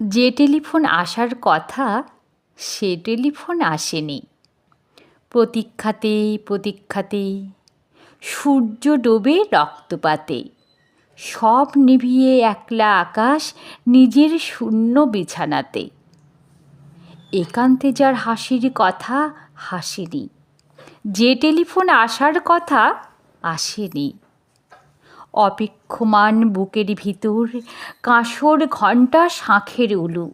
যে টেলিফোন আসার কথা সে টেলিফোন আসেনি। প্রতীক্ষাতে প্রতীক্ষাতে সূর্য ডোবে রক্তপাতে, সব নিভিয়ে একলা আকাশ নিজের শূন্য বিছানাতে। একান্তে যার হাসির কথা হাসেনি, যে টেলিফোন আসার কথা আসেনি। অপেক্ষমান বুকের ভিতর কাঁসর ঘণ্টা শাঁখের উলু,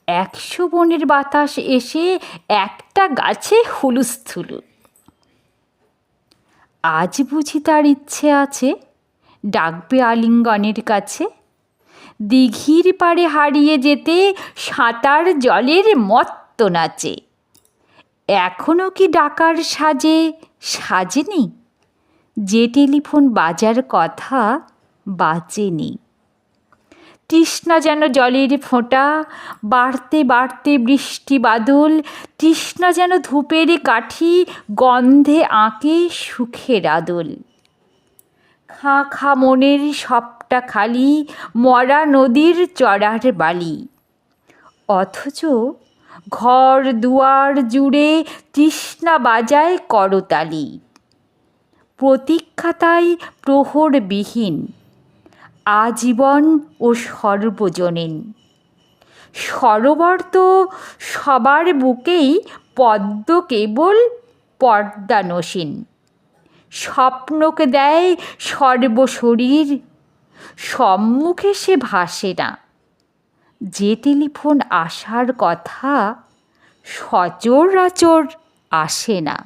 100 বনের বাতাস এসে একটা গাছে হুলুস্থুলু। আজ বুঝি তার ইচ্ছে আছে ডাকবে আলিঙ্গনের কাছে, দিঘির পাড়ে হারিয়ে যেতে সাঁতার জলের মত্ত নাচে। এখনো কি ডাকার সাজে সাজেনি, যে টেলিফোন বাজার কথা বাজেনি। তৃষ্ণা যেন জলের ফোঁটা, বাড়তে বাড়তে বৃষ্টি বাদল। তৃষ্ণা যেন ধূপের কাঠি, গন্ধে আঁকে সুখের আদল। খাঁ খাঁ মনের সবটা খালি, মরা নদীর চড়ার বালি। অথচ ঘর দুয়ার জুড়ে তৃষ্ণা বাজায় করতালি। প্রতীক্ষা তাই প্রহরবিহীন, আজীবন ও সর্বজনীন। সরোবর তো সবার বুকেই পদ্ম কেবল পর্দানসীন। স্বপ্নকে দেয় সর্বশরীর, সম্মুখে সে ভাসে না। যে টেলিফোন আসার কথা সচরাচর আসে না।